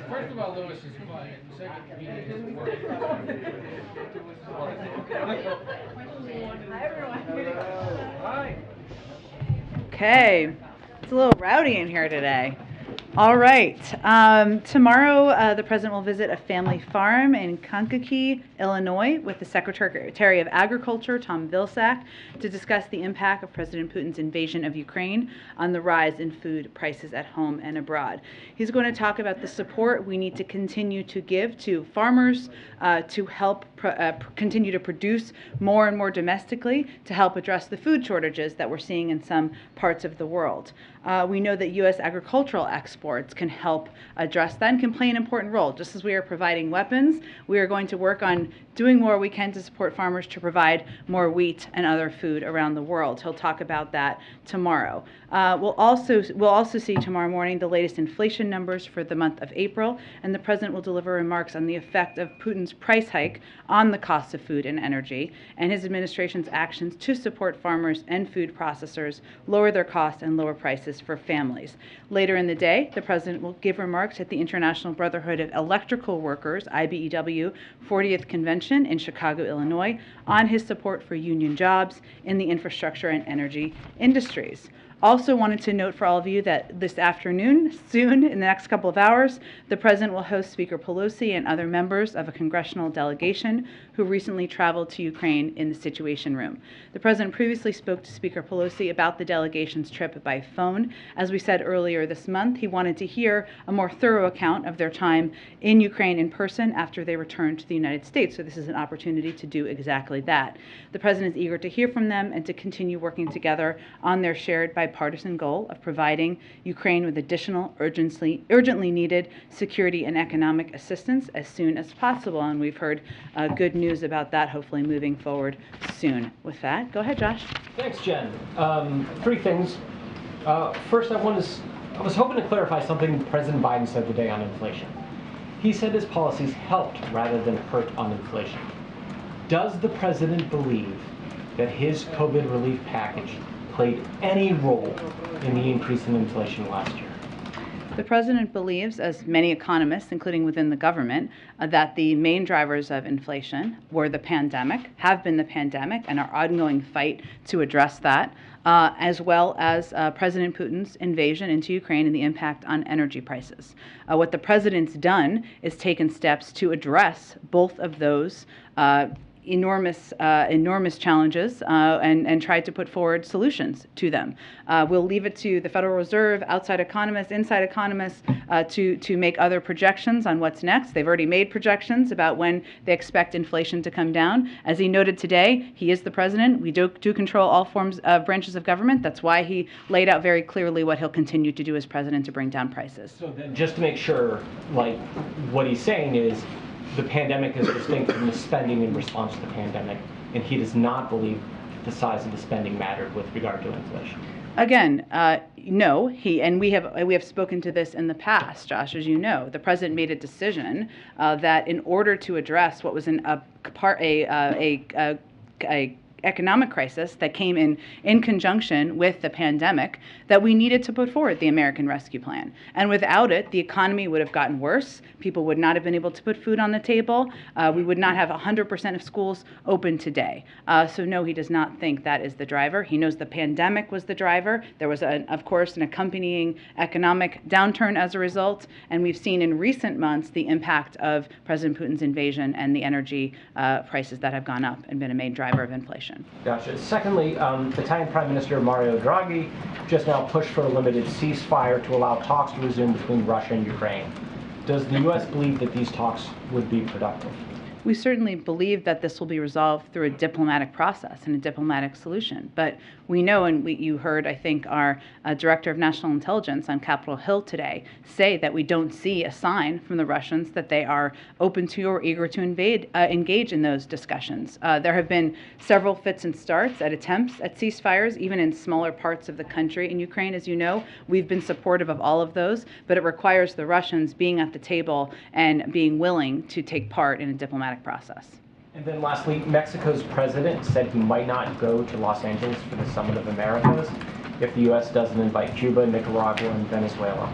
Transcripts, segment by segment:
First of all, Lewis is quiet. Second, he is working. Hi, everyone. Hi. Okay, it's a little rowdy in here today. All right. Tomorrow, the president will visit a family farm in Kankakee, Illinois, with the Secretary of Agriculture, Tom Vilsack, to discuss the impact of President Putin's invasion of Ukraine on the rise in food prices at home and abroad. He's going to talk about the support we need to continue to give to farmers to help continue to produce more and more domestically to help address the food shortages that we're seeing in some parts of the world. We know that U.S. agricultural exports can help address that and can play an important role. Just as we are providing weapons, we are going to work on doing more we can to support farmers to provide more wheat and other food around the world. He'll talk about that tomorrow. We'll also see tomorrow morning the latest inflation numbers for the month of April, and the president will deliver remarks on the effect of Putin's price hike on the cost of food and energy, and his administration's actions to support farmers and food processors, lower their costs and lower prices for families. Later in the day, the president will give remarks at the International Brotherhood of Electrical Workers, IBEW, 40th Convention in Chicago, Illinois, on his support for union jobs in the infrastructure and energy industries. Also wanted to note for all of you that this afternoon, soon, in the next couple of hours, the president will host Speaker Pelosi and other members of a congressional delegation who recently traveled to Ukraine in the Situation Room. The president previously spoke to Speaker Pelosi about the delegation's trip by phone. As we said earlier this month, he wanted to hear a more thorough account of their time in Ukraine in person after they returned to the United States. So this is an opportunity to do exactly that. The president is eager to hear from them and to continue working together on their shared bipartisan goal of providing Ukraine with additional urgently needed security and economic assistance as soon as possible. And we've heard good news about that, hopefully moving forward soon. With that, go ahead, Josh. Thanks, Jen. Three things. First, I was hoping to clarify something President Biden said today on inflation. He said his policies helped rather than hurt on inflation. Does the president believe that his COVID relief package played any role in the increase in inflation last year? The president believes, as many economists, including within the government, that the main drivers of inflation were the pandemic, have been the pandemic, and our ongoing fight to address that, as well as President Putin's invasion into Ukraine and the impact on energy prices. What the president's done is taken steps to address both of those enormous challenges and tried to put forward solutions to them. We'll leave it to the Federal Reserve, outside economists, inside economists to make other projections on what's next. They've already made projections about when they expect inflation to come down. As he noted today, he is the president. We do control all forms of branches of government. That's why he laid out very clearly what he'll continue to do as president to bring down prices. So then just to make sure, like, what he's saying is the pandemic is distinct from the spending in response to the pandemic, and he does not believe the size of the spending mattered with regard to inflation. Again, no, we have spoken to this in the past, Josh, as you know. The president made a decision that in order to address what was a economic crisis that came in conjunction with the pandemic, that we needed to put forward the American Rescue Plan. And without it, the economy would have gotten worse. People would not have been able to put food on the table. We would not have 100% of schools open today. So no, he does not think that is the driver. He knows the pandemic was the driver. There was, of course, an accompanying economic downturn as a result. And we've seen in recent months the impact of President Putin's invasion and the energy prices that have gone up and been a main driver of inflation. Gotcha. Secondly, Italian Prime Minister Mario Draghi just now pushed for a limited ceasefire to allow talks to resume between Russia and Ukraine. Does the U.S. believe that these talks would be productive? We certainly believe that this will be resolved through a diplomatic process and a diplomatic solution. But we know, and you heard, I think, our Director of National Intelligence on Capitol Hill today say that we don't see a sign from the Russians that they are open to or eager to engage in those discussions. There have been several fits and starts at attempts at ceasefires, even in smaller parts of the country in Ukraine, as you know. We've been supportive of all of those, but it requires the Russians being at the table and being willing to take part in a diplomatic process. And then lastly, Mexico's president said he might not go to Los Angeles for the Summit of Americas. if the U.S. doesn't invite Cuba, Nicaragua, and Venezuela.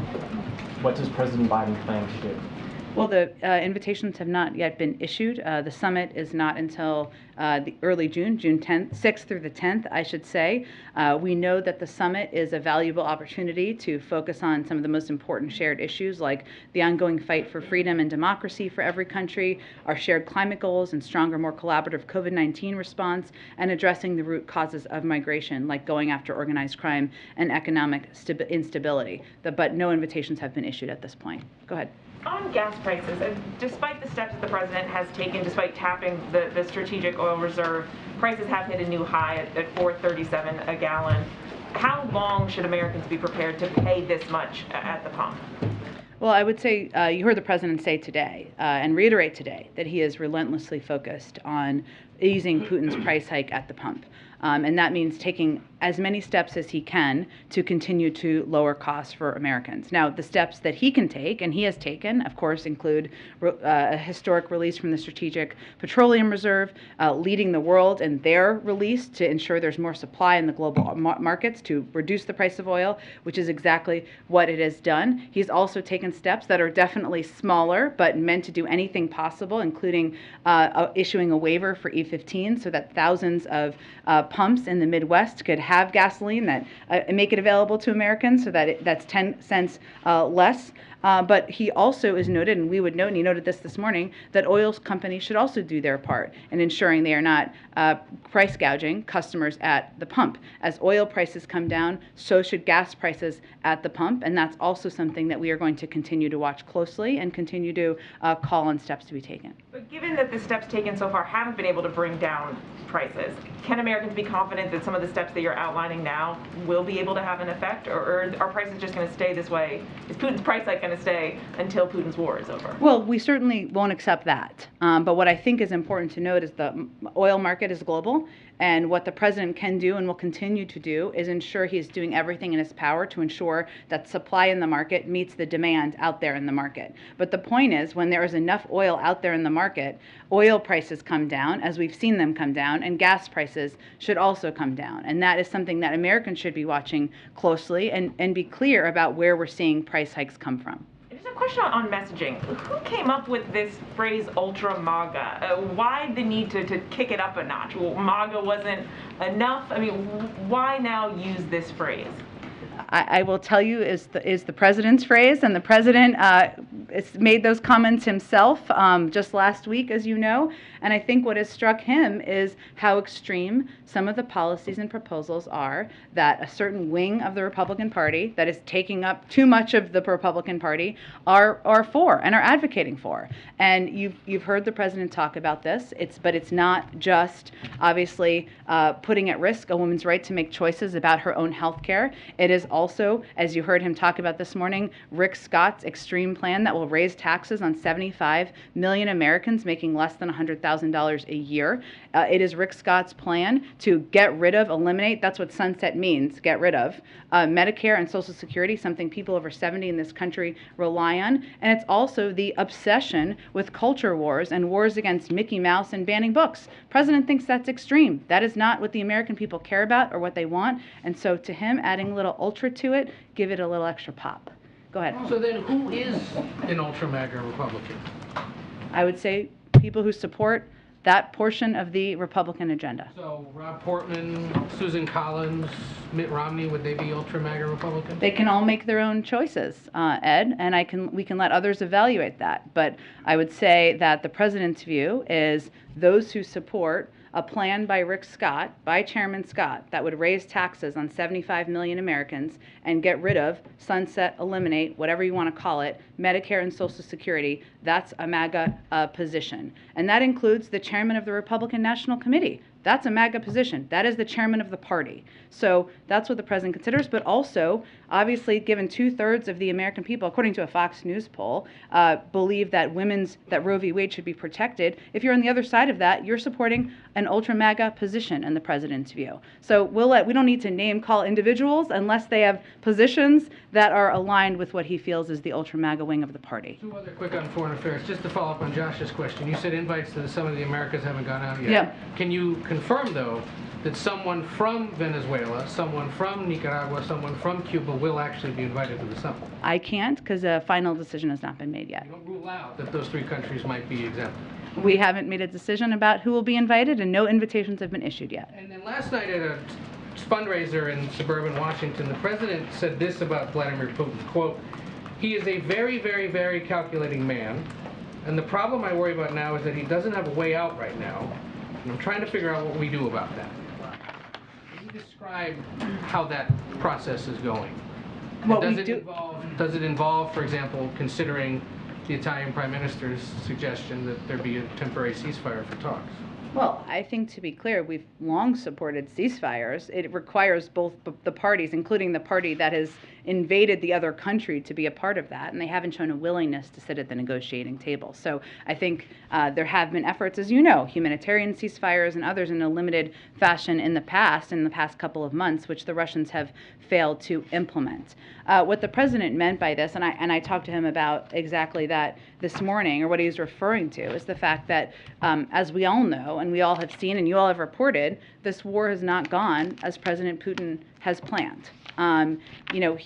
What does President Biden plan to do? Well, the invitations have not yet been issued. The summit is not until the early June, June 10th, 6th through the 10th, I should say. We know that the summit is a valuable opportunity to focus on some of the most important shared issues, like the ongoing fight for freedom and democracy for every country, our shared climate goals and stronger, more collaborative COVID-19 response, and addressing the root causes of migration, like going after organized crime and economic instability. But no invitations have been issued at this point. Go ahead. On gas prices, despite the steps that the president has taken, despite tapping the strategic oil reserve, prices have hit a new high at $4.37 a gallon. How long should Americans be prepared to pay this much at the pump? Well, I would say you heard the president say today and reiterate today that he is relentlessly focused on easing Putin's price hike at the pump. And that means taking as many steps as he can to continue to lower costs for Americans. Now, the steps that he can take, and he has taken, of course, include a historic release from the Strategic Petroleum Reserve, leading the world in their release to ensure there's more supply in the global markets to reduce the price of oil, which is exactly what it has done. He's also taken steps that are definitely smaller, but meant to do anything possible, including issuing a waiver for E15 so that thousands of pumps in the Midwest could have gasoline that make it available to Americans so that that's 10 cents less. But he also is noted, and we would note, and he noted this morning, that oil companies should also do their part in ensuring they are not price gouging customers at the pump. As oil prices come down, so should gas prices at the pump, and that's also something that we are going to continue to watch closely and continue to call on steps to be taken. But given that the steps taken so far haven't been able to bring down prices, can Americans be confident that some of the steps that you're outlining now will be able to have an effect, or are prices just going to stay this way? Is Putin's price hike going to stay until Putin's war is over? Well, we certainly won't accept that. But what I think is important to note is the oil market is global, and what the president can do and will continue to do is ensure he's doing everything in his power to ensure that supply in the market meets the demand out there in the market. But the point is, when there is enough oil out there in the market, oil prices come down, as we've seen them come down, and gas prices should also come down. And that is something that Americans should be watching closely and be clear about where we're seeing price hikes come from. Just a question on messaging. Who came up with this phrase ultra MAGA? Why the need to kick it up a notch? Well, MAGA wasn't enough. I mean, why now use this phrase? I will tell you is the president's phrase, and the president made those comments himself just last week, as you know. And I think what has struck him is how extreme some of the policies and proposals are that a certain wing of the Republican Party that is taking up too much of the Republican Party are for and are advocating for. And you've heard the president talk about this. But it's not just obviously putting at risk a woman's right to make choices about her own health care. It is also, as you heard him talk about this morning, Rick Scott's extreme plan that will raise taxes on 75 million Americans making less than $100,000 a year. It is Rick Scott's plan to get rid of, eliminate, that's what sunset means, get rid of, Medicare and Social Security, something people over 70 in this country rely on. And it's also the obsession with culture wars and wars against Mickey Mouse and banning books. President thinks that's extreme. That is not what the American people care about or what they want. And so to him, adding a little ultra to it, give it a little extra pop. Go ahead. So then who is an ultra MAGA Republican? I would say people who support that portion of the Republican agenda. So Rob Portman, Susan Collins, Mitt Romney, would they be ultra MAGA Republicans? They can all make their own choices, Ed, and we can let others evaluate that. But I would say that the president's view is those who support a plan by Rick Scott, by Chairman Scott, that would raise taxes on 75 million Americans and get rid of, sunset, eliminate, whatever you want to call it, Medicare and Social Security. That's a MAGA position. And that includes the chairman of the Republican National Committee. That's a MAGA position. That is the chairman of the party. So that's what the president considers, but also, obviously, given 2/3 of the American people, according to a Fox News poll, believe that Roe v. Wade should be protected. If you're on the other side of that, you're supporting an ultra MAGA position in the president's view. So we don't need to name call individuals unless they have positions that are aligned with what he feels is the ultra MAGA wing of the party. Two other quick on foreign affairs, just to follow up on Josh's question. You said invites to the Summit of the Americas haven't gone out yet. Yeah. Can you confirm, though, that someone from Venezuela, someone from Nicaragua, someone from Cuba will actually be invited to the summit? I can't because a final decision has not been made yet. You don't rule out that those three countries might be exempted. We haven't made a decision about who will be invited, and no invitations have been issued yet. And then last night at a fundraiser in suburban Washington, the president said this about Vladimir Putin, quote, "He is a very, very, very calculating man, and the problem I worry about now is that he doesn't have a way out right now, and I'm trying to figure out what we do about that." Can you describe how that process is going? What And we do- does it involve, for example, considering the Italian Prime Minister's suggestion that there be a temporary ceasefire for talks? Well, I think to be clear, we've long supported ceasefires. It requires both the parties, including the party that has invaded the other country, to be a part of that, and they haven't shown a willingness to sit at the negotiating table. So I think there have been efforts, as you know, humanitarian ceasefires and others in a limited fashion in the past couple of months, which the Russians have failed to implement. What the president meant by this, and I talked to him about exactly that this morning, or what he's referring to, is the fact that, as we all know, and we all have seen, and you all have reported, this war has not gone as President Putin has planned.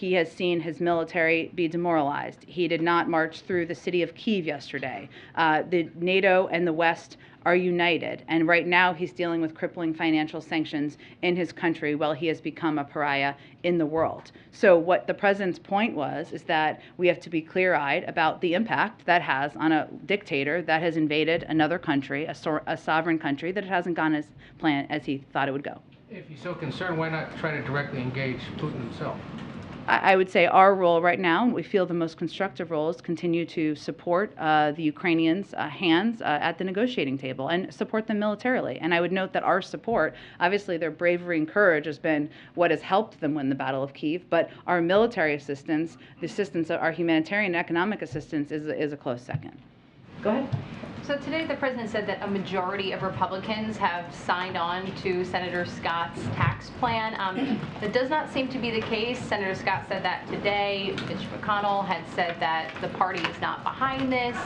He has seen his military be demoralized. He did not march through the city of Kyiv yesterday. The NATO and the West are united, and right now he's dealing with crippling financial sanctions in his country while he has become a pariah in the world. So what the president's point was is that we have to be clear-eyed about the impact that has on a dictator that has invaded another country, a sovereign country, that it hasn't gone as planned as he thought it would go. If he's so concerned, why not try to directly engage Putin himself? I would say our role right now, we feel the most constructive role, is continue to support the Ukrainians' hands at the negotiating table and support them militarily. And I would note that our support, obviously their bravery and courage has been what has helped them win the Battle of Kyiv, but our military assistance, the assistance of our humanitarian and economic assistance is a close second. Go ahead. So today the president said that a majority of Republicans have signed on to Senator Scott's tax plan. That does not seem to be the case. Senator Scott said that today. Mitch McConnell had said that the party is not behind this.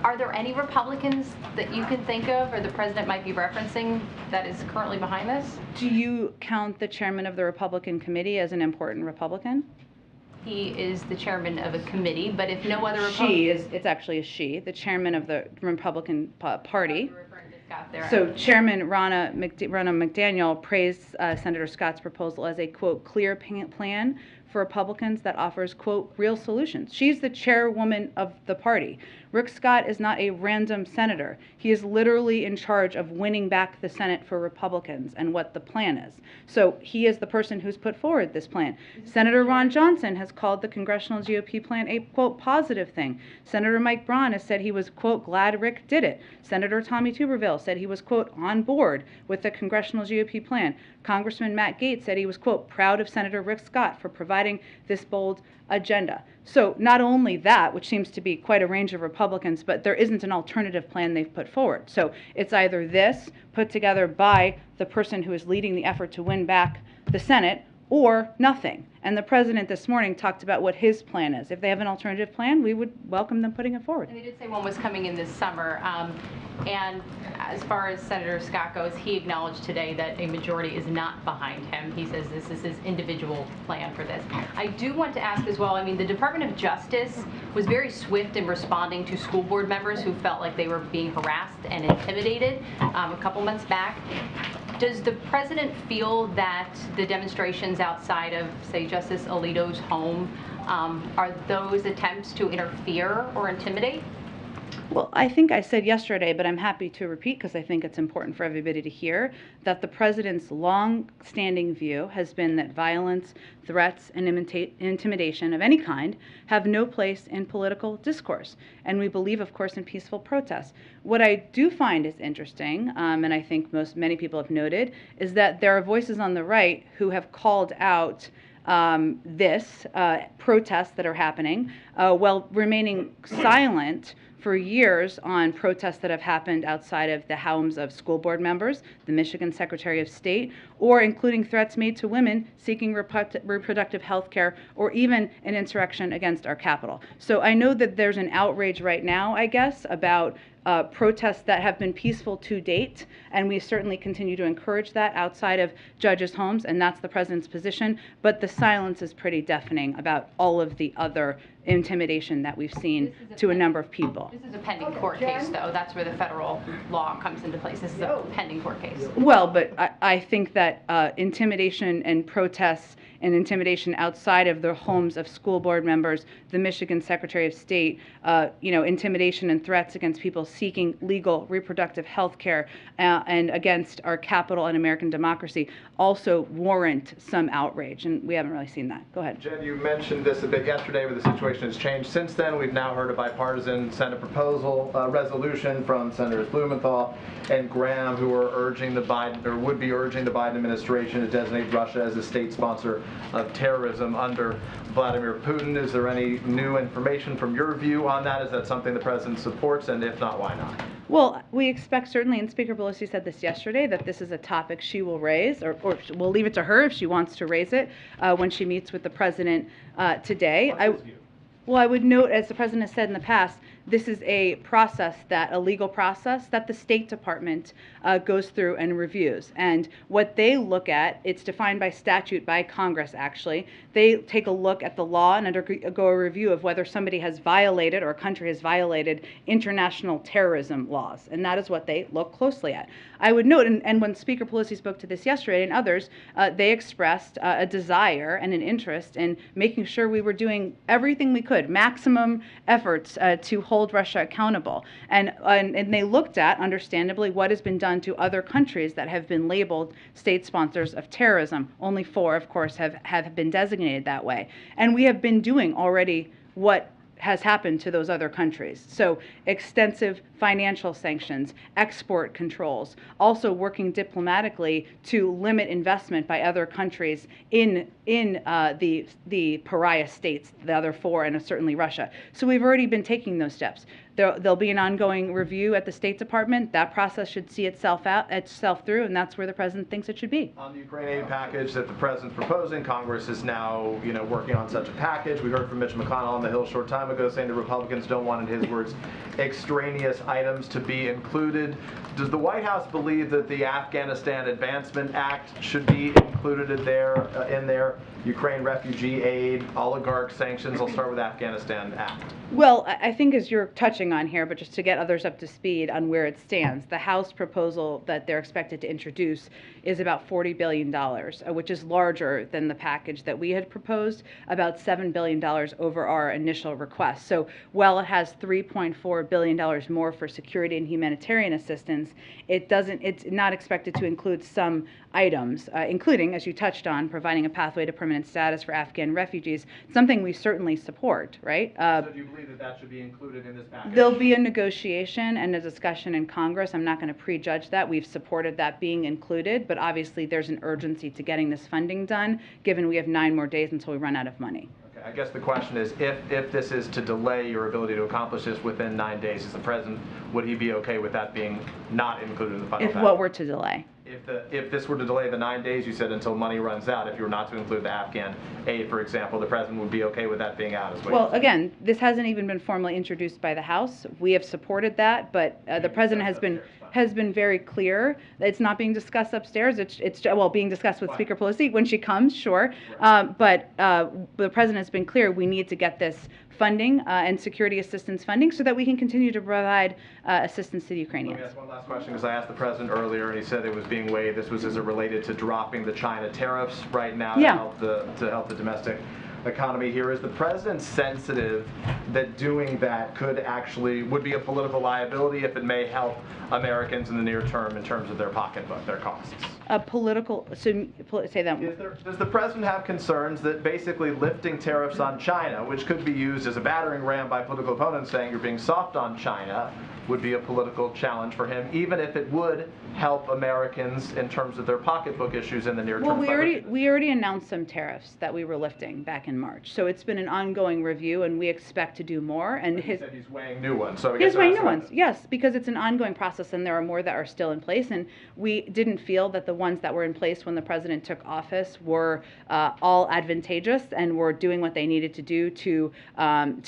Are there any Republicans that you can think of or the president might be referencing that is currently behind this? Do you count the chairman of the Republican committee as an important Republican? He is the chairman of a committee, but if no other Republican... It's actually a she, the chairman of the Republican Party. You're referring to Scott there. So Chairman Ronna McDaniel praised Senator Scott's proposal as a, quote, clear plan for Republicans that offers, quote, real solutions. She's the chairwoman of the party. Rick Scott is not a random senator. He is literally in charge of winning back the Senate for Republicans and what the plan is. So he is the person who's put forward this plan. Senator Ron Johnson has called the congressional GOP plan a, quote, positive thing. Senator Mike Braun has said he was, quote, glad Rick did it. Senator Tommy Tuberville said he was, quote, on board with the congressional GOP plan. Congressman Matt Gaetz said he was, quote, proud of Senator Rick Scott for providing this bold agenda. So not only that, which seems to be quite a range of Republicans, but there isn't an alternative plan they've put forward. So it's either this put together by the person who is leading the effort to win back the Senate, or nothing. And the president this morning talked about what his plan is. If they have an alternative plan, we would welcome them putting it forward. And they did say one was coming in this summer. And as far as Senator Scott goes, he acknowledged today that a majority is not behind him. He says this is his individual plan for this. I do want to ask as well, I mean, the Department of Justice was very swift in responding to school board members who felt like they were being harassed and intimidated a couple months back. Does the president feel that the demonstrations outside of, say, Justice Alito's home, are those attempts to interfere or intimidate? Well, I think I said yesterday, but I'm happy to repeat because I think it's important for everybody to hear, that the president's long-standing view has been that violence, threats, and intimidation of any kind have no place in political discourse. And we believe, of course, in peaceful protests. What I do find is interesting, and I think many people have noted, is that there are voices on the right who have called out protests that are happening while remaining silent for years on protests that have happened outside of the homes of school board members, the Michigan Secretary of State, or including threats made to women seeking reproductive health care, or even an insurrection against our Capitol. So I know that there's an outrage right now, I guess, about protests that have been peaceful to date, and we certainly continue to encourage that outside of judges' homes, and that's the president's position. But the silence is pretty deafening about all of the other intimidation that we've seen to a number of people. This is a pending court case, though. That's where the federal law comes into place. This is a pending court case. Well, but I think that intimidation and protests and intimidation outside of the homes of school board members, the Michigan Secretary of State, intimidation and threats against people seeking legal reproductive health care and against our capital and American democracy also warrant some outrage, and we haven't really seen that. Go ahead. Jen, you mentioned this a bit yesterday, but the situation has changed since then. We've now heard a bipartisan Senate proposal, resolution from Senators Blumenthal and Graham, who are urging the Biden, or would be urging the Biden administration to designate Russia as a state sponsor of terrorism under Vladimir Putin. Is there any new information from your view on that? Is that something the president supports, and if not, why not? Well, we expect certainly, and Speaker Pelosi said this yesterday, that this is a topic she will raise, or we'll leave it to her if she wants to raise it when she meets with the president today. Well, I would note, as the president has said in the past, this is a process, a legal process that the State Department goes through and reviews. And what they look at, it's defined by statute, by Congress actually, they take a look at the law and undergo a review of whether somebody has violated or a country has violated international terrorism laws. And that is what they look closely at. I would note, and when Speaker Pelosi spoke to this yesterday and others, they expressed a desire and an interest in making sure we were doing everything we could, maximum efforts to hold Russia accountable. And they looked at, understandably, what has been done to other countries that have been labeled state sponsors of terrorism. Only 4, of course, have been designated that way. And we have been doing already what has happened to those other countries. So extensive financial sanctions, export controls, also working diplomatically to limit investment by other countries in the pariah states, the other 4, and certainly Russia. So we've already been taking those steps. There'll be an ongoing review at the State Department. That process should see itself through, and that's where the president thinks it should be. On the Ukraine aid package that the president's proposing, Congress is now, working on such a package. We heard from Mitch McConnell on the Hill a short time ago saying the Republicans don't want, in his words, extraneous items to be included. Does the White House believe that the Afghanistan Advancement Act should be included in there? Ukraine refugee aid, oligarch sanctions. I'll start with Afghanistan Act. Well, I think as you're touching on here, but just to get others up to speed on where it stands, the House proposal that they're expected to introduce is about $40 billion, which is larger than the package that we had proposed, about $7 billion over our initial request. So while it has $3.4 billion more for security and humanitarian assistance, it's not expected to include some items, including, as you touched on, providing a pathway to permanent status for Afghan refugees, something we certainly support, right? So do you believe that should be included in this package? There'll be a negotiation and a discussion in Congress. I'm not going to prejudge that. We've supported that being included, but obviously there's an urgency to getting this funding done, given we have 9 more days until we run out of money. I guess the question is, if this is to delay your ability to accomplish this within 9 days as the president, would he be okay with that being not included in the final package? If what were to delay? If this were to delay the 9 days, you said until money runs out, if you were not to include the Afghan aid, for example, the president would be okay with that being out as well? Well, again, this hasn't even been formally introduced by the House. We have supported that, but the president has been very clear that it's not being discussed upstairs. It's being discussed with Speaker Pelosi when she comes, sure. But the president has been clear we need to get this funding and security assistance funding so that we can continue to provide assistance to the Ukrainians. Let me ask one last question, because I asked the president earlier and he said it was being weighed. This was as it related to dropping the China tariffs right now to help the domestic economy here. Is the president sensitive that doing that would be a political liability if it may help Americans in the near term in terms of their pocketbook, their costs? Say that. Does the president have concerns that basically lifting tariffs on China, which could be used as a battering ram by political opponents saying you're being soft on China, would be a political challenge for him, even if it would help Americans in terms of their pocketbook issues in the near term? Well, we already announced some tariffs that we were lifting back in March, so it's been an ongoing review, and we expect to do more. And he said he's weighing new ones. So he's weighing new ones, yes, because it's an ongoing process, and there are more that are still in place. And we didn't feel that the the ones that were in place when the president took office were all advantageous and were doing what they needed to do to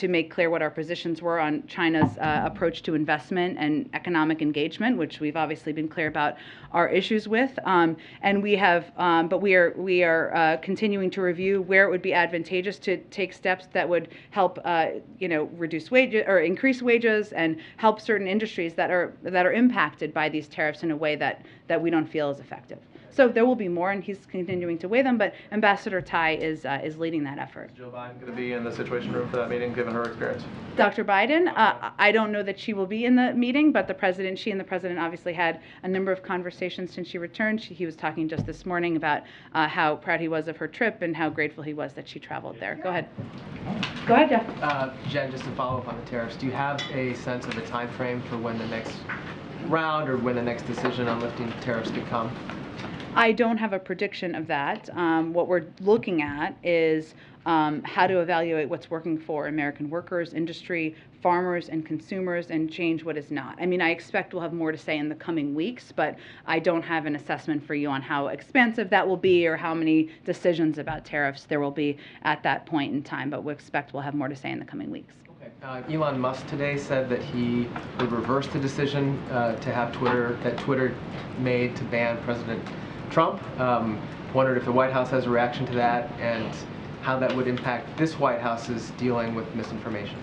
make clear what our positions were on China's approach to investment and economic engagement, which we've obviously been clear about our issues with. And we have, but we are continuing to review where it would be advantageous to take steps that would help, reduce wages or increase wages and help certain industries that are impacted by these tariffs in a way that we don't feel is effective. So there will be more, and he's continuing to weigh them, but Ambassador Tai is leading that effort. Is Jill Biden going to be in the Situation Room for that meeting, given her experience? Dr. Biden, I don't know that she will be in the meeting, but she and the president obviously had a number of conversations since she returned. He was talking just this morning about how proud he was of her trip and how grateful he was that she traveled there. Go ahead. Go ahead, Jeff. Jen, just to follow up on the tariffs, do you have a sense of a time frame for when the next round or when the next decision on lifting tariffs could come? I don't have a prediction of that. What we're looking at is how to evaluate what's working for American workers, industry, farmers, and consumers, and change what is not. I mean, I expect we'll have more to say in the coming weeks, but I don't have an assessment for you on how expansive that will be or how many decisions about tariffs there will be at that point in time, but we expect we'll have more to say in the coming weeks. Elon Musk today said that he would reverse the decision to have Twitter made to ban President Trump. Wondered if the White House has a reaction to that and how that would impact this White House's dealing with misinformation.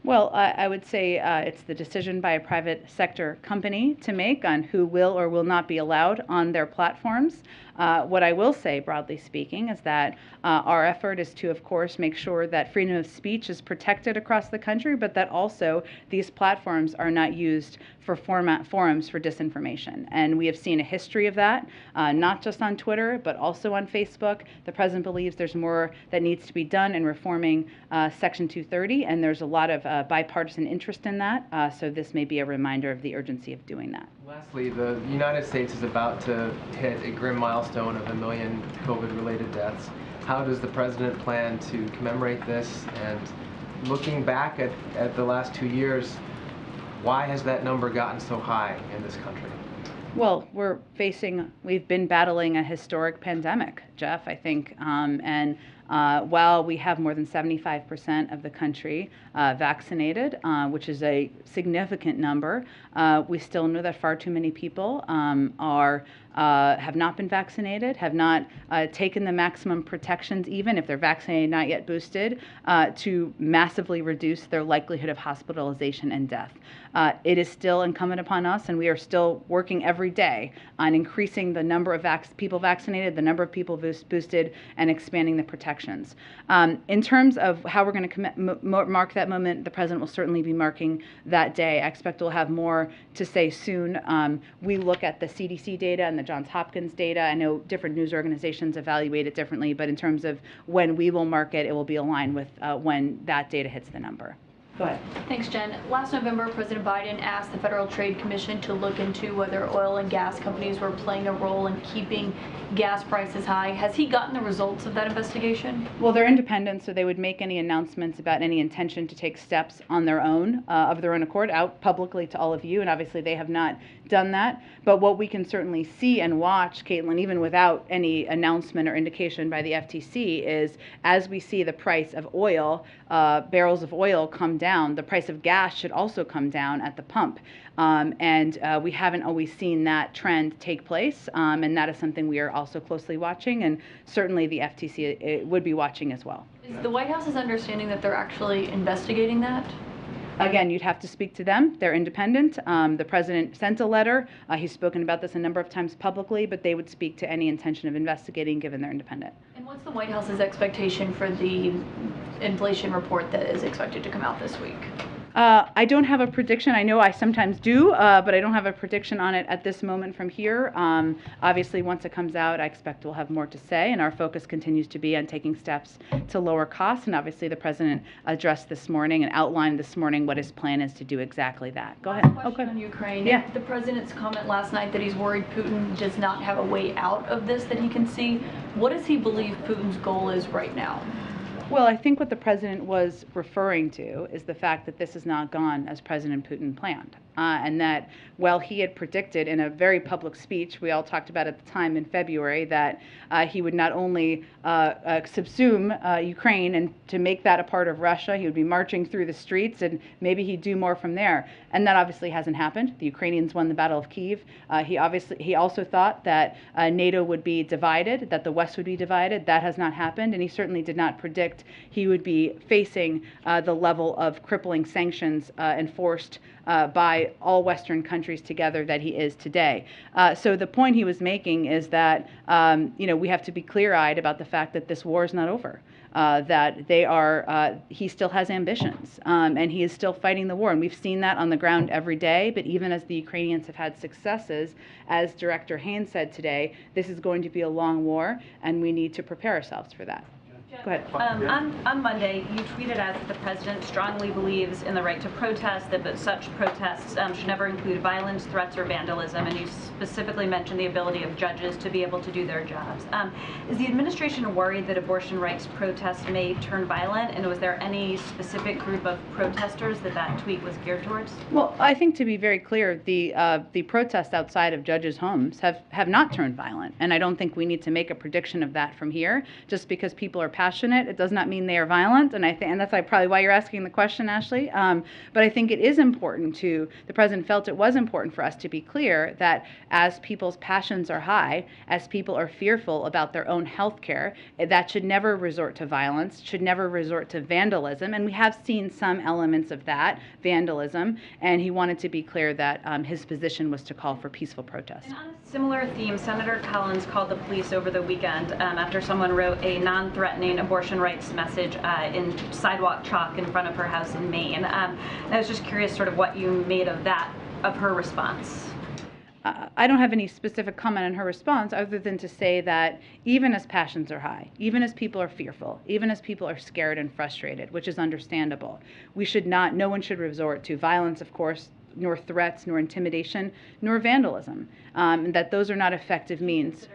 Well, I would say it's the decision by a private sector company to make on who will or will not be allowed on their platforms. What I will say, broadly speaking, is that our effort is to, of course, make sure that freedom of speech is protected across the country, but that also these platforms are not used for forums for disinformation. And we have seen a history of that, not just on Twitter, but also on Facebook. The president believes there's more that needs to be done in reforming Section 230, and there's a lot of bipartisan interest in that. So this may be a reminder of the urgency of doing that. Lastly, the United States is about to hit a grim milestone of 1 million COVID-related deaths. How does the president plan to commemorate this? And looking back at the last 2 years, why has that number gotten so high in this country? Well, we've been battling a historic pandemic, Jeff, I think. And while we have more than 75% of the country vaccinated, which is a significant number, we still know that far too many people have not been vaccinated, have not taken the maximum protections, even if they're vaccinated, not yet boosted, to massively reduce their likelihood of hospitalization and death. It is still incumbent upon us, and we are still working every day on increasing the number of people vaccinated, the number of people boosted, and expanding the protections. In terms of how we're going to mark that moment, the president will certainly be marking that day. I expect we'll have more to say soon. We look at the CDC data and the Johns Hopkins data. I know different news organizations evaluate it differently, but in terms of when we will mark it, it will be aligned with when that data hits the number. Go ahead. Thanks, Jen. Last November, President Biden asked the Federal Trade Commission to look into whether oil and gas companies were playing a role in keeping gas prices high. Has he gotten the results of that investigation? Well, they're independent, so they would make any announcements about any intention to take steps on their own, of their own accord, out publicly to all of you, and obviously they have not done that. But what we can certainly see and watch, Caitlin, even without any announcement or indication by the FTC, is as we see the price of oil, barrels of oil come down, the price of gas should also come down at the pump. And we haven't always seen that trend take place, and that is something we are also closely watching, and certainly the FTC would be watching as well. Is the White House's understanding that they're actually investigating that? Again, you'd have to speak to them. They're independent. The president sent a letter. He's spoken about this a number of times publicly, but they would speak to any intention of investigating given they're independent. And what's the White House's expectation for the inflation report that is expected to come out this week? I don't have a prediction. I know I sometimes do, but I don't have a prediction on it at this moment from here. Obviously, once it comes out, I expect we'll have more to say, and our focus continues to be on taking steps to lower costs. And obviously, the president addressed this morning and outlined this morning what his plan is to do exactly that. Go ahead. Question on Ukraine. Yeah. The president's comment last night that he's worried Putin does not have a way out of this that he can see. What does he believe Putin's goal is right now? Well, I think what the president was referring to is the fact that this has not gone as President Putin planned. and that while he had predicted in a very public speech, we all talked about at the time in February, that he would not only subsume Ukraine and to make that a part of Russia, he would be marching through the streets, and maybe he'd do more from there. And that obviously hasn't happened. The Ukrainians won the Battle of Kyiv. He also thought that NATO would be divided, that the West would be divided. That has not happened, and he certainly did not predict he would be facing the level of crippling sanctions enforced by all Western countries together that he is today. So the point he was making is that we have to be clear-eyed about the fact that this war is not over. That he still has ambitions, and he is still fighting the war. And we've seen that on the ground every day, but even as the Ukrainians have had successes, as Director Haynes said today, this is going to be a long war, and we need to prepare ourselves for that. Go ahead. On Monday, you tweeted out that the president strongly believes in the right to protest, that such protests should never include violence, threats, or vandalism, and you specifically mentioned the ability of judges to be able to do their jobs. Is the administration worried that abortion rights protests may turn violent, and was there any specific group of protesters that tweet was geared towards? Well, I think to be very clear, the protests outside of judges' homes have not turned violent, and I don't think we need to make a prediction of that from here. Just because people are passionate, it does not mean they are violent, and that's probably why you're asking the question, Ashley. But I think it is important the president felt it was important for us to be clear that as people's passions are high, as people are fearful about their own health care, that should never resort to violence, should never resort to vandalism, and we have seen some elements of that, vandalism, and he wanted to be clear that his position was to call for peaceful protest. And on a similar theme, Senator Collins called the police over the weekend after someone wrote a non-threatening abortion rights message in sidewalk chalk in front of her house in Maine. I was just curious sort of what you made of her response. I don't have any specific comment on her response other than to say that even as passions are high, even as people are fearful, even as people are scared and frustrated, which is understandable, no one should resort to violence, of course, nor threats, nor intimidation, nor vandalism, and that those are not effective means.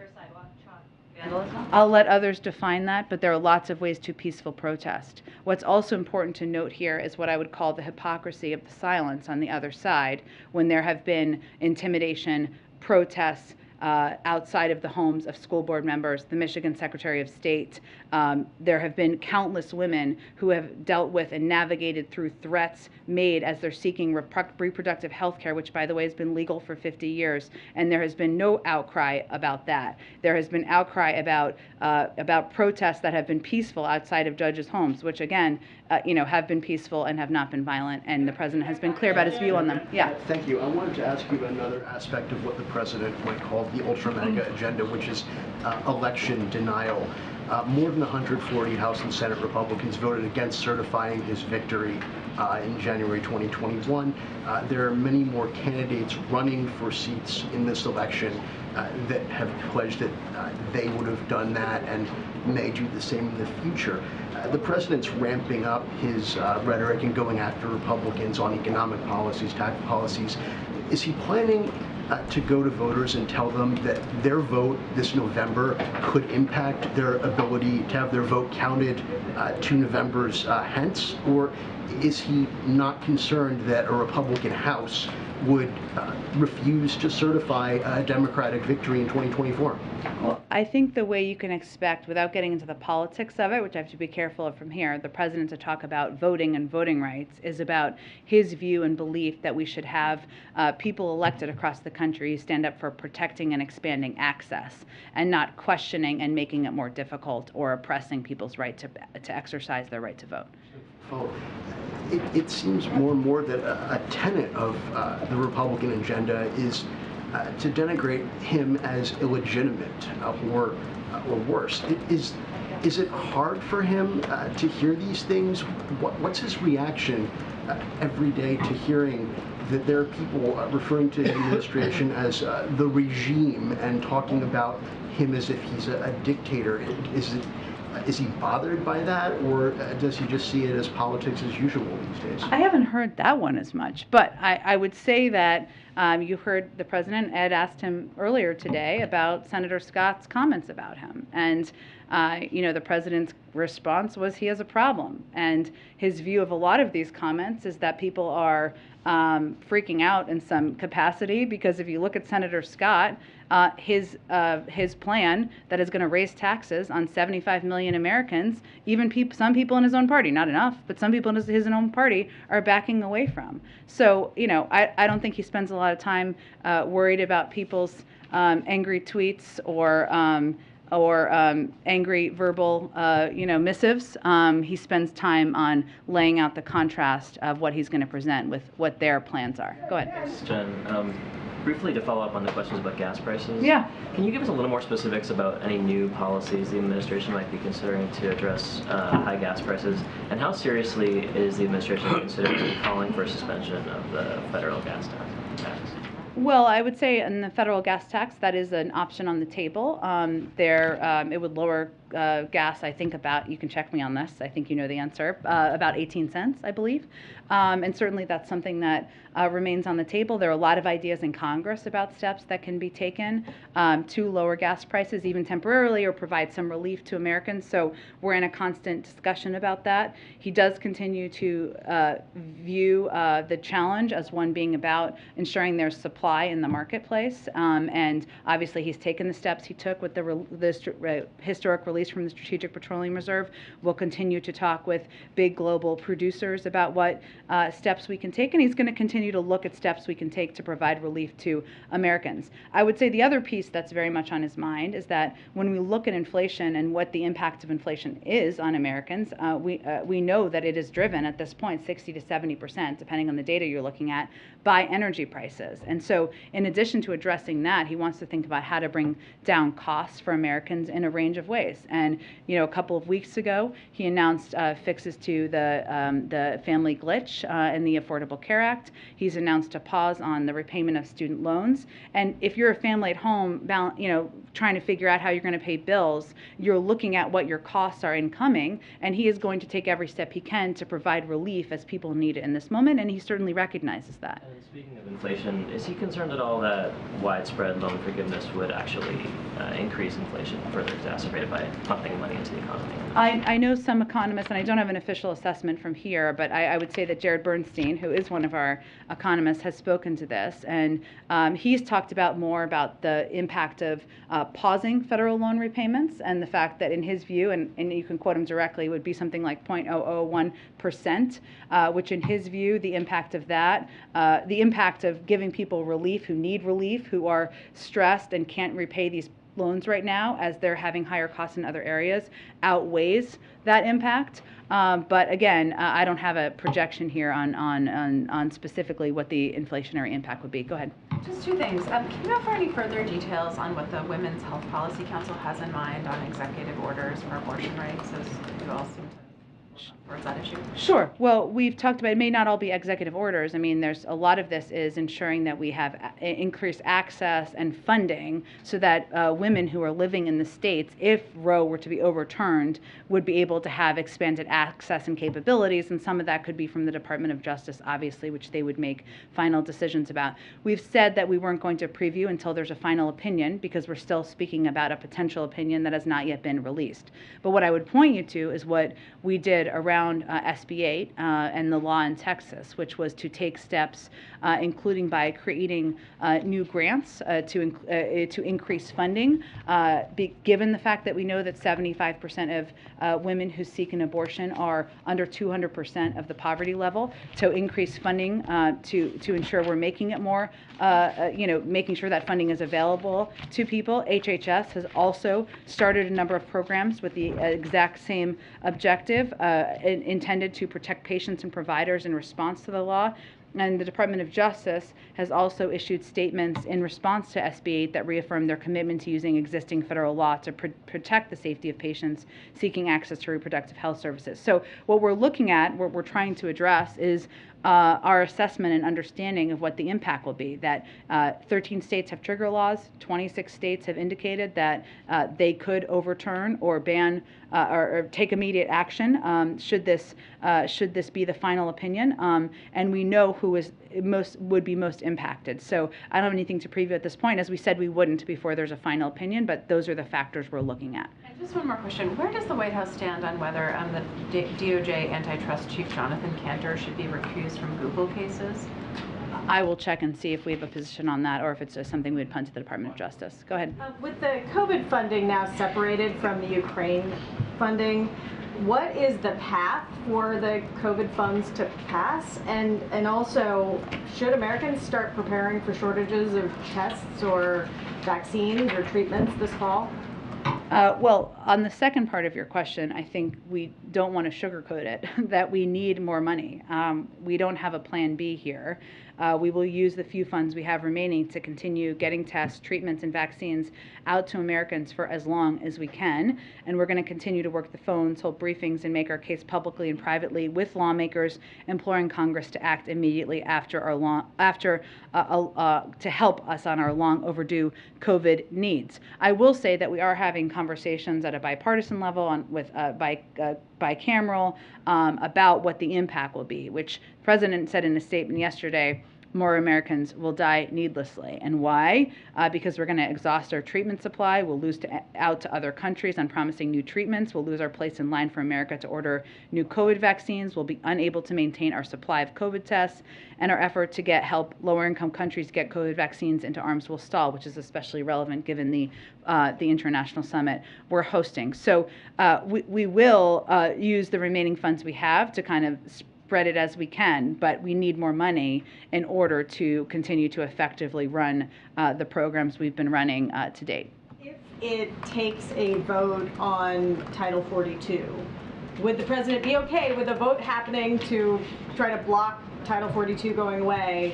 Vandalism? I'll let others define that, but there are lots of ways to peaceful protest. What's also important to note here is what I would call the hypocrisy of the silence on the other side when there have been intimidation, protests, outside of the homes of school board members, the Michigan Secretary of State. There have been countless women who have dealt with and navigated through threats made as they're seeking reproductive health care, which, by the way, has been legal for 50 years, and there has been no outcry about that. There has been outcry about protests that have been peaceful outside of judges' homes, which, again, have been peaceful and have not been violent, and the president has been clear about his view on them. Yeah. Thank you. I wanted to ask you another aspect of what the president might call the ultra MAGA agenda, which is election denial. More than 140 House and Senate Republicans voted against certifying his victory in January 2021. There are many more candidates running for seats in this election that have pledged that they would have done that and may do the same in the future. The president's ramping up his rhetoric and going after Republicans on economic policies, tax policies. Is he planning to go to voters and tell them that their vote this November could impact their ability to have their vote counted 2 Novembers hence? Or is he not concerned that a Republican House would refuse to certify a Democratic victory in 2024? Well, I think the way you can expect, without getting into the politics of it, which I have to be careful of from here, the president to talk about voting and voting rights is about his view and belief that we should have people elected across the country who stand up for protecting and expanding access and not questioning and making it more difficult or oppressing people's right to exercise their right to vote. Oh, it seems more and more that a tenet of the Republican agenda is to denigrate him as illegitimate or worse. Is it hard for him to hear these things? What's his reaction every day to hearing that there are people referring to the administration as the regime and talking about him as if he's a dictator? Is he bothered by that, or does he just see it as politics as usual these days? I haven't heard that one as much, but I would say that you heard the president, Ed asked him earlier today about Senator Scott's comments about him. And the president's response was he has a problem. And his view of a lot of these comments is that people are freaking out in some capacity, because if you look at Senator Scott, his plan that is going to raise taxes on 75 million Americans, even some people in his own party, not enough, but some people in his own party are backing away from. So, I don't think he spends a lot of time worried about people's angry tweets or angry verbal, missives. He spends time on laying out the contrast of what he's going to present with what their plans are. Go ahead. Thanks, Jen. Briefly to follow up on the questions about gas prices. Yeah. Can you give us a little more specifics about any new policies the administration might be considering to address high gas prices, and how seriously is the administration considering calling for a suspension of the federal gas tax? Well, I would say in the federal gas tax, that is an option on the table. It would lower gas, I think you can check me on this, I think you know the answer, about 18 cents, I believe. And certainly that's something that remains on the table. There are a lot of ideas in Congress about steps that can be taken to lower gas prices, even temporarily, or provide some relief to Americans. So we're in a constant discussion about that. He does continue to view the challenge as one being about ensuring there's supply in the marketplace. And obviously he's taken the steps he took with the historic release from the Strategic Petroleum Reserve. We'll continue to talk with big global producers about what steps we can take, and he's going to continue to look at steps we can take to provide relief to Americans. I would say the other piece that's very much on his mind is that when we look at inflation and what the impact of inflation is on Americans, we know that it is driven at this point 60 to 70%, depending on the data you're looking at, by energy prices. And so in addition to addressing that, he wants to think about how to bring down costs for Americans in a range of ways. And a couple of weeks ago, he announced fixes to the family glitch in the Affordable Care Act. He's announced a pause on the repayment of student loans. And if you're a family at home, trying to figure out how you're going to pay bills, you're looking at what your costs are incoming, and he is going to take every step he can to provide relief as people need it in this moment, and he certainly recognizes that. And speaking of inflation, is he concerned at all that widespread loan forgiveness would actually increase inflation, further exacerbated by pumping money into the economy? I know some economists, and I don't have an official assessment from here, but I would say that Jared Bernstein, who is one of our economists, has spoken to this, and he's talked more about the impact of pausing federal loan repayments, and the fact that in his view, and you can quote him directly, would be something like 0.001%, which in his view, the impact of that, the impact of giving people relief who need relief, who are stressed and can't repay these loans right now as they're having higher costs in other areas, outweighs that impact. But again, I don't have a projection here on specifically what the inflationary impact would be. Go ahead. Just two things. Can you offer any further details on what the Women's Health Policy Council has in mind on executive orders for abortion rights, as you all seem to towards that issue? Sure. Well, we've talked about, it may not all be executive orders. I mean, there's a lot of this is ensuring that we have increased access and funding so that women who are living in the states, if Roe were to be overturned, would be able to have expanded access and capabilities. And some of that could be from the Department of Justice, obviously, which they would make final decisions about. We've said that we weren't going to preview until there's a final opinion, because we're still speaking about a potential opinion that has not yet been released. But what I would point you to is what we did around SB 8 and the law in Texas, which was to take steps, including by creating new grants to increase funding, given the fact that we know that 75% of women who seek an abortion are under 200% of the poverty level, to increase funding to ensure we're making it more, making sure that funding is available to people. HHS has also started a number of programs with the exact same objective, intended to protect patients and providers in response to the law. And the Department of Justice has also issued statements in response to SB 8 that reaffirm their commitment to using existing federal law to protect the safety of patients seeking access to reproductive health services. So what we're looking at, what we're trying to address, is our assessment and understanding of what the impact will be. That 13 states have trigger laws, 26 states have indicated that they could overturn or ban or take immediate action should this be the final opinion, and we know who would be most impacted. So I don't have anything to preview at this point. As we said, we wouldn't before there's a final opinion, but those are the factors we're looking at. And just one more question. Where does the White House stand on whether the DOJ antitrust chief Jonathan Kantor should be recused from Google cases? I will check and see if we have a position on that or if it's something we would punt to the Department of Justice. Go ahead. With the COVID funding now separated from the Ukraine funding, what is the path for the COVID funds to pass? And also, should Americans start preparing for shortages of tests or vaccines or treatments this fall? Well, on the second part of your question, I think we don't want to sugarcoat it, that we need more money. We don't have a plan B here. We will use the few funds we have remaining to continue getting tests, treatments, and vaccines out to Americans for as long as we can. And we're going to continue to work the phones, hold briefings, and make our case publicly and privately with lawmakers, imploring Congress to act immediately to help us on our long overdue COVID needs. I will say that we are having conversations at a bipartisan level with bicameral about what the impact will be, which the President said in a statement yesterday, more Americans will die needlessly. And why? Because we're going to exhaust our treatment supply. We'll lose out to other countries on promising new treatments. We'll lose our place in line for America to order new COVID vaccines. We'll be unable to maintain our supply of COVID tests. And our effort to help lower-income countries get COVID vaccines into arms will stall, which is especially relevant given the international summit we're hosting. So we will use the remaining funds we have to kind of spread it as we can, but we need more money in order to continue to effectively run the programs we've been running to date. If it takes a vote on Title 42, would the president be okay with a vote happening to try to block Title 42 going away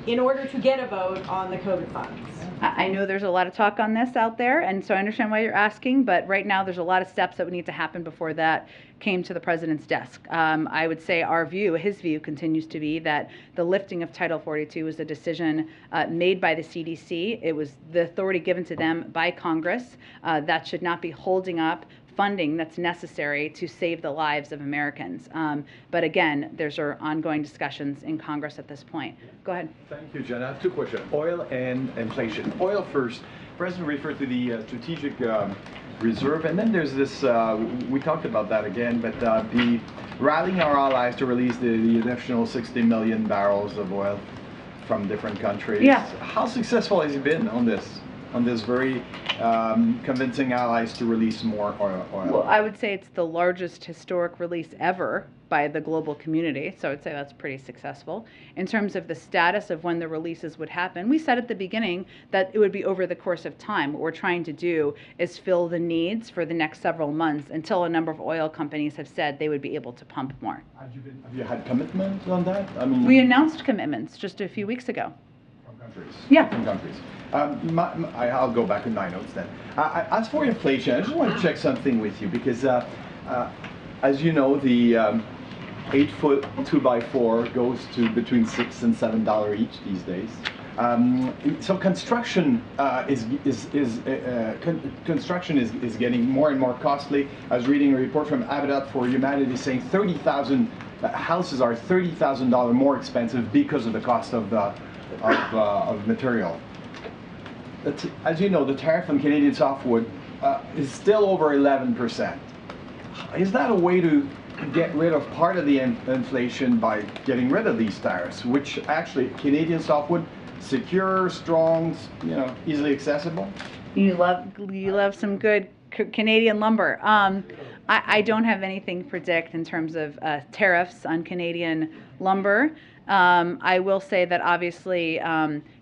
in order to get a vote on the COVID funds? I know there's a lot of talk on this out there, and so I understand why you're asking, but right now there's a lot of steps that would need to happen before that came to the president's desk. I would say his view continues to be that the lifting of Title 42 was a decision made by the CDC. It was the authority given to them by Congress. That should not be holding up funding that's necessary to save the lives of Americans. But again, there's our ongoing discussions in Congress at this point. Go ahead. Thank you, Jen. I have two questions. Oil and inflation. Oil first. The President referred to the strategic reserve, and then there's this, we talked about that again, but the rallying our allies to release the additional 60 million barrels of oil from different countries. Yeah. How successful has he been on this very convincing allies to release more oil? Well, I would say it's the largest historic release ever by the global community, so I'd say that's pretty successful. In terms of the status of when the releases would happen, we said at the beginning that it would be over the course of time. What we're trying to do is fill the needs for the next several months until a number of oil companies have said they would be able to pump more. Have you had commitments on that? I mean, we announced commitments just a few weeks ago. From countries? Yeah. From countries. I'll go back in my notes then. As for inflation, I just want to check something with you because, as you know, the 8-foot 2x4 goes to between $6 and $7 each these days. So construction is getting more and more costly. I was reading a report from Habitat for Humanity saying 30,000 houses are $30,000 more expensive because of the cost of material. As you know, the tariff on Canadian softwood is still over 11%. Is that a way to get rid of part of the inflation by getting rid of these tariffs, which actually Canadian softwood, secure, strong, easily accessible? You love some good Canadian lumber. I don't have anything to predict in terms of tariffs on Canadian lumber. I will say that obviously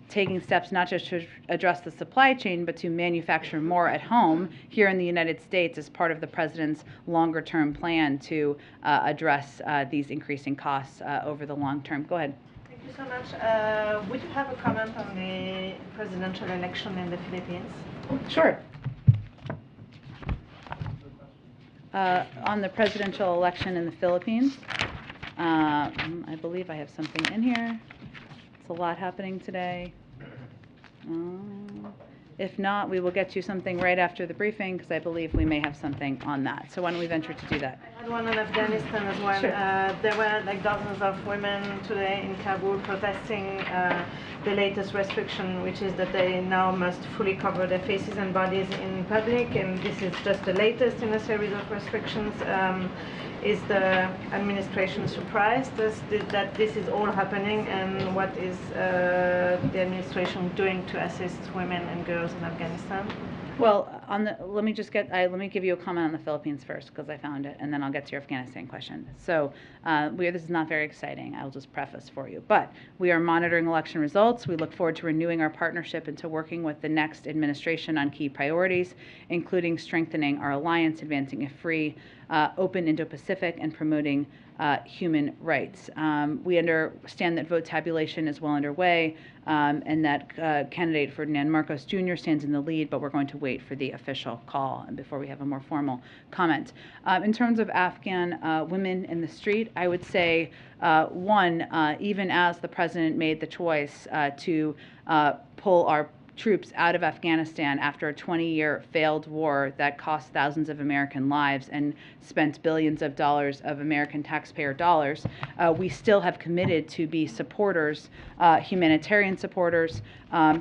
taking steps not just to address the supply chain, but to manufacture more at home here in the United States as part of the president's longer-term plan to address these increasing costs over the long term. Go ahead. Thank you so much. Would you have a comment on the presidential election in the Philippines? Sure. On the presidential election in the Philippines, I believe I have something in here. It's a lot happening today. If not, we will get you something right after the briefing, because I believe we may have something on that. So why don't we venture to do that? I had one in Afghanistan as well. Sure. There were like dozens of women today in Kabul protesting the latest restriction, which is that they now must fully cover their faces and bodies in public, and this is just the latest in a series of restrictions. Is the administration surprised that this is all happening, and what is the administration doing to assist women and girls in Afghanistan? Well, let me give you a comment on the Philippines first, because I found it, and then I'll get to your Afghanistan question. So this is not very exciting. I'll just preface for you. But we are monitoring election results. We look forward to renewing our partnership and to working with the next administration on key priorities, including strengthening our alliance, advancing a free, open Indo-Pacific, and promoting human rights. We understand that vote tabulation is well underway, and that candidate Ferdinand Marcos Jr. stands in the lead, but we're going to wait for the official call and before we have a more formal comment. In terms of Afghan women in the street, I would say, even as the president made the choice to pull our troops out of Afghanistan after a 20-year failed war that cost thousands of American lives and spent billions of dollars of American taxpayer dollars, we still have committed to be supporters, humanitarian supporters,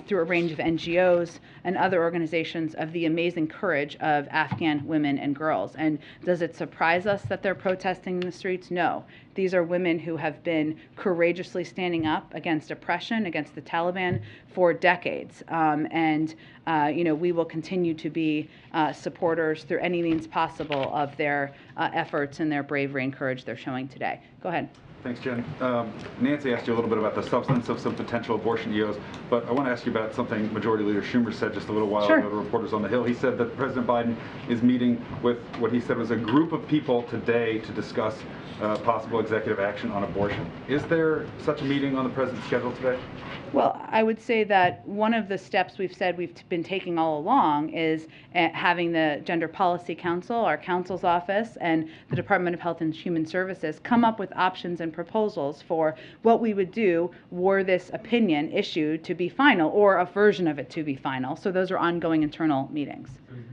through a range of NGOs and other organizations of the amazing courage of Afghan women and girls. And does it surprise us that they're protesting in the streets? No. These are women who have been courageously standing up against oppression, against the Taliban for decades. We will continue to be supporters through any means possible of their efforts and their bravery and courage they're showing today. Go ahead. Thanks, Jen. Nancy asked you a little bit about the substance of some potential abortion EOs, but I want to ask you about something Majority Leader Schumer said just a little while ago to reporters on the Hill. He said that President Biden is meeting with what he said was a group of people today to discuss possible executive action on abortion. Is there such a meeting on the president's schedule today? Well, I would say that one of the steps we've been taking all along is having the Gender Policy Council, our counsel's office, and the Department of Health and Human Services come up with options and proposals for what we would do were this opinion issued to be final, or a version of it to be final. So those are ongoing internal meetings.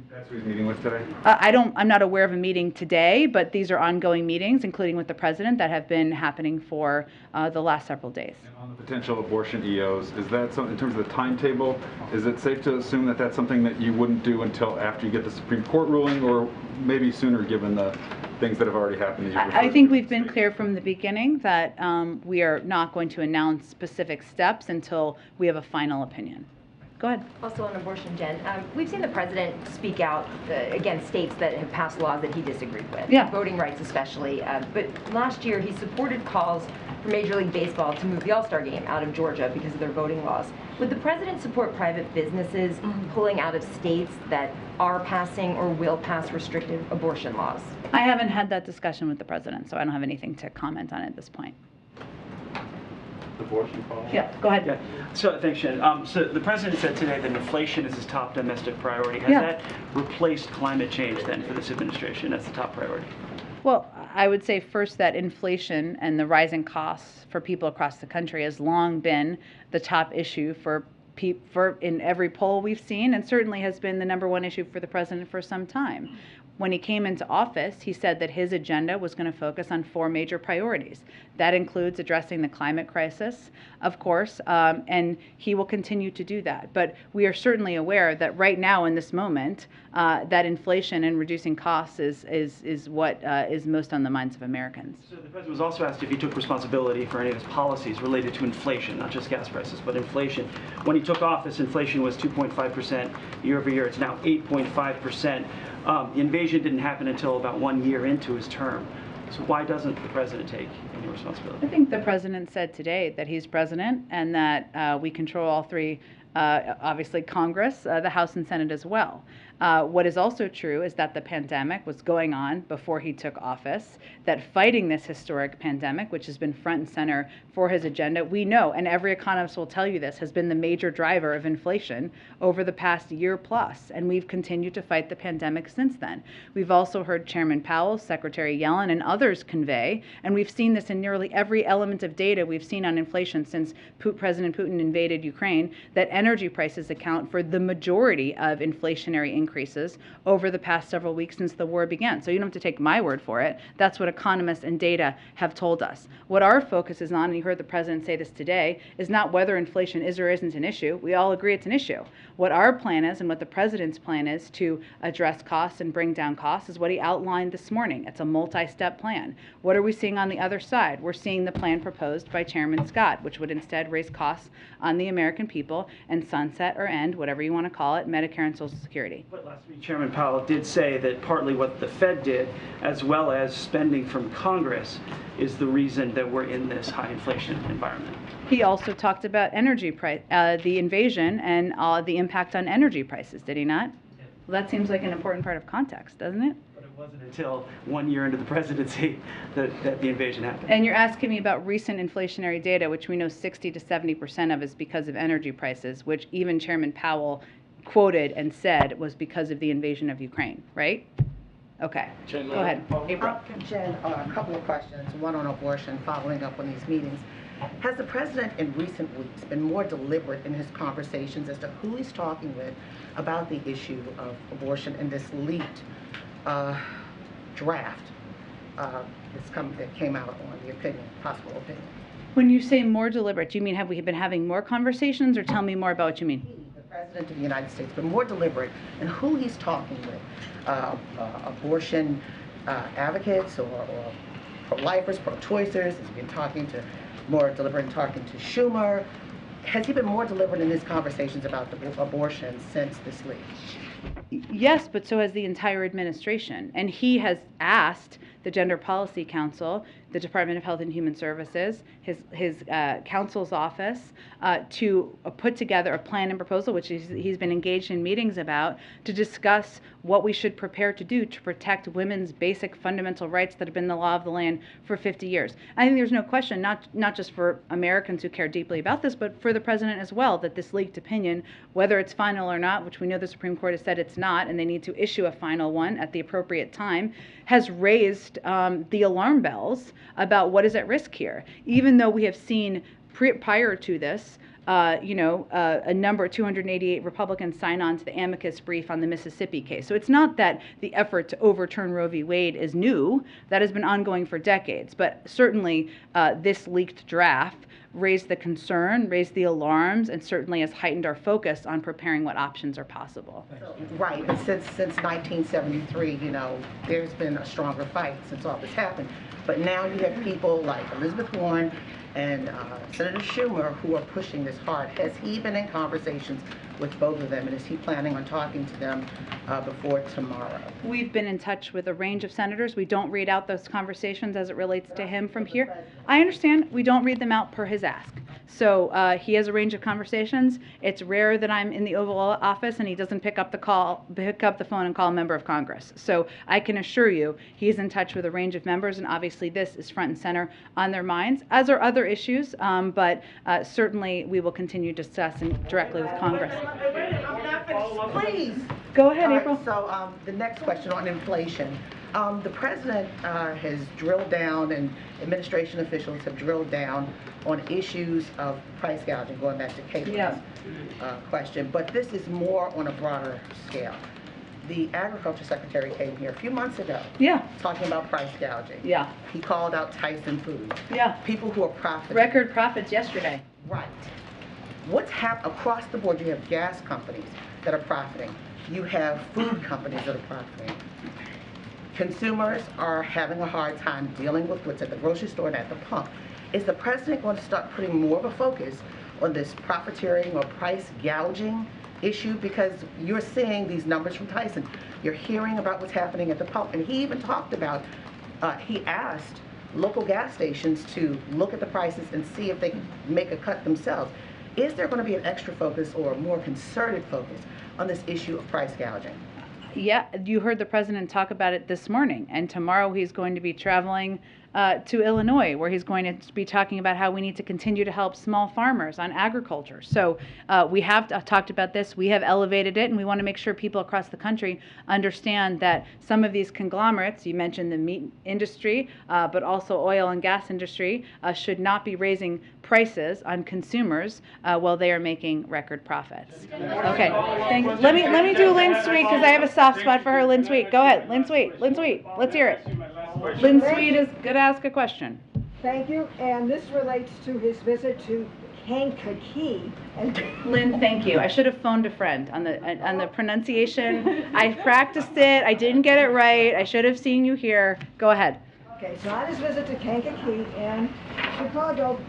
That's who he's meeting with today? I'm not aware of a meeting today, but these are ongoing meetings, including with the president, that have been happening for the last several days. And on the potential abortion EOs, is that something, in terms of the timetable, is it safe to assume that that's something that you wouldn't do until after you get the Supreme Court ruling, or maybe sooner given the things that have already happened? I think we've been clear from the beginning that we are not going to announce specific steps until we have a final opinion. Go ahead. Also on abortion, Jen, we've seen the president speak out against states that have passed laws that he disagreed with, voting rights especially. But last year he supported calls for Major League Baseball to move the All-Star game out of Georgia because of their voting laws. Would the president support private businesses pulling out of states that are passing or will pass restrictive abortion laws? I haven't had that discussion with the president, so I don't have anything to comment on at this point. Abortion follow-up? Yeah, go ahead. Yeah. So thanks, Jen. So the president said today that inflation is his top domestic priority. Has that replaced climate change then for this administration as the top priority? Well, I would say first that inflation and the rising costs for people across the country has long been the top issue for in every poll we've seen, and certainly has been the #1 issue for the president for some time. When he came into office, he said that his agenda was going to focus on 4 major priorities. That includes addressing the climate crisis, of course, and he will continue to do that. But we are certainly aware that right now in this moment, that inflation and reducing costs is what is most on the minds of Americans. So the president was also asked if he took responsibility for any of his policies related to inflation, not just gas prices, but inflation. When he took office, inflation was 2.5% year over year. It's now 8.5%. The invasion didn't happen until about 1 year into his term. So why doesn't the president take any responsibility? I think the president said today that he's president and that we control all 3 obviously Congress, the House and Senate as well. What is also true is that the pandemic was going on before he took office, that fighting this historic pandemic, which has been front and center for his agenda, we know, and every economist will tell you this, has been the major driver of inflation over the past year plus, and we've continued to fight the pandemic since then. We've also heard Chairman Powell, Secretary Yellen, and others convey, and we've seen this in nearly every element of data we've seen on inflation since President Putin invaded Ukraine, that energy prices account for the majority of inflationary increases over the past several weeks since the war began. So you don't have to take my word for it. That's what economists and data have told us. What our focus is on, and you heard the president say this today, is not whether inflation is or isn't an issue. We all agree it's an issue. What our plan is and what the president's plan is to address costs and bring down costs is what he outlined this morning. It's a multi-step plan. What are we seeing on the other side? We're seeing the plan proposed by Chairman Scott, which would instead raise costs on the American people and sunset or end, whatever you want to call it, Medicare and Social Security. But last week, Chairman Powell did say that partly what the Fed did, as well as spending from Congress, is the reason that we're in this high inflation environment. He also talked about energy price, the invasion and the impact on energy prices, did he not? Well, that seems like an important part of context, doesn't it? But it wasn't until 1 year into the presidency that the invasion happened. And you're asking me about recent inflationary data, which we know 60 to 70% of is because of energy prices, which even Chairman Powell quoted and said was because of the invasion of Ukraine, right? Okay, Jen, go ahead. April. Jen, a couple of questions, one on abortion, following up on these meetings. Has the president in recent weeks been more deliberate in his conversations as to who he's talking with about the issue of abortion in this leaked draft that came out on the opinion, possible opinion? When you say more deliberate, do you mean have we been having more conversations, or tell me more about what you mean? The president of the United States, but more deliberate in who he's talking with, abortion advocates or pro-lifers, pro-choicers. Has he been talking to, more deliberate in talking to Schumer? Has he been more deliberate in his conversations about the abortion since this leak? Yes, but so has the entire administration. And he has asked the Gender Policy Council, the Department of Health and Human Services, his counsel's office, to put together a plan and proposal, which he's been engaged in meetings about, to discuss what we should prepare to do to protect women's basic fundamental rights that have been the law of the land for 50 years. I think there's no question, not just for Americans who care deeply about this, but for the president as well, that this leaked opinion, whether it's final or not, which we know the Supreme Court has said it's not, and they need to issue a final one at the appropriate time, has raised the alarm bells about what is at risk here. Even though we have seen prior to this, a number 288 Republicans sign on to the amicus brief on the Mississippi case. So it's not that the effort to overturn Roe v. Wade is new. That has been ongoing for decades. But certainly this leaked draft raised the concern, raised the alarms, and certainly has heightened our focus on preparing what options are possible. Right, and since 1973, there's been a stronger fight since all this happened. But now you have people like Elizabeth Warren and Senator Schumer who are pushing this hard. Has he been in conversations with both of them, and is he planning on talking to them before tomorrow? We've been in touch with a range of senators. We don't read out those conversations as it relates to him from here. I understand we don't read them out per his ask. So he has a range of conversations. It's rare that I'm in the Oval Office and he doesn't pick up the phone and call a member of Congress. So I can assure you he's in touch with a range of members, and obviously this is front and center on their minds, as are other issues, but certainly we will continue to discuss directly with Congress. I'm not finished. Please. Go ahead, April. So the next question on inflation. The president has drilled down, and administration officials have drilled down on issues of price gouging, going back to Caitlin's question, but this is more on a broader scale. The Agriculture Secretary came here a few months ago talking about price gouging. He called out Tyson Foods. People who are profiting. Record profits yesterday. Right. What's happened across the board? You have gas companies that are profiting. You have food companies that are profiting. Consumers are having a hard time dealing with what's at the grocery store and at the pump. Is the president going to start putting more of a focus on this profiteering or price gouging issue? Because you're seeing these numbers from Tyson. You're hearing about what's happening at the pump. And he even talked about, he asked local gas stations to look at the prices and see if they can make a cut themselves. Is there going to be an extra focus or a more concerted focus on this issue of price gouging? Yeah, you heard the president talk about it this morning, and tomorrow he's going to be traveling to Illinois, where he's going to be talking about how we need to continue to help small farmers on agriculture. So we have talked about this, we have elevated it, and we want to make sure people across the country understand that some of these conglomerates, you mentioned the meat industry, but also oil and gas industry, should not be raising prices on consumers while they are making record profits. Okay, let me do Lynn Sweet, because I have a soft spot for her. Lynn Sweet, go ahead. Lynn Sweet, let's hear it. Lynn Sweet is going to ask a question. Thank you, and this relates to his visit to Kankakee. Lynn, thank you. I should have phoned a friend on the pronunciation. I practiced it. I didn't get it right. I should have seen you here. Go ahead. Okay, so on his visit to Kankakee and Chicago,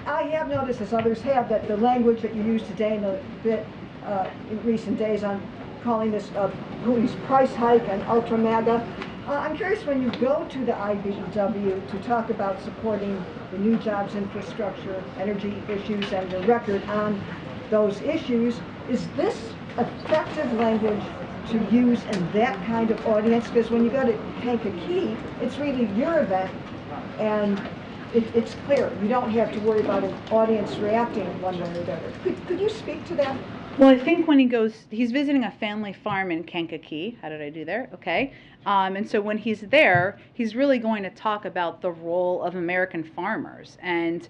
I have noticed, as others have, that the language that you used today in recent days on calling this Putin's price hike and ultra MAGA. I'm curious, when you go to the IBEW to talk about supporting the new jobs infrastructure, energy issues, and the record on those issues, is this effective language to use in that kind of audience? Because when you go to Kankakee, it's really your event, and it's clear. You don't have to worry about an audience reacting one way or the other. Could you speak to that? Well, I think when he's visiting a family farm in Kankakee. How did I do there? Okay. And so when he's there, he's really going to talk about the role of American farmers and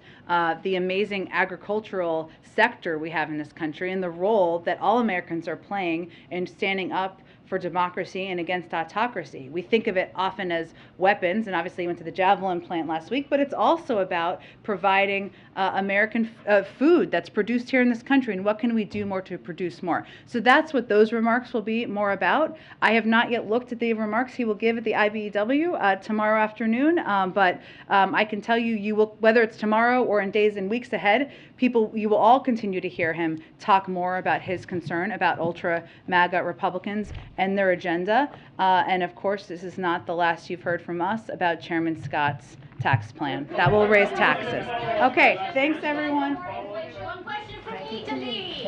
the amazing agricultural sector we have in this country and the role that all Americans are playing in standing up for democracy and against autocracy. We think of it often as weapons, and obviously he went to the Javelin plant last week, but it's also about providing American food that's produced here in this country, and what can we do more to produce more. So that's what those remarks will be more about. I have not yet looked at the remarks he will give at the IBEW tomorrow afternoon, but I can tell you will, whether it's tomorrow or in days and weeks ahead, you will all continue to hear him talk more about his concern about ultra MAGA Republicans and their agenda. And of course, this is not the last you've heard from us about Chairman Scott's tax plan. That will raise taxes. Okay, thanks everyone. One question from each of these.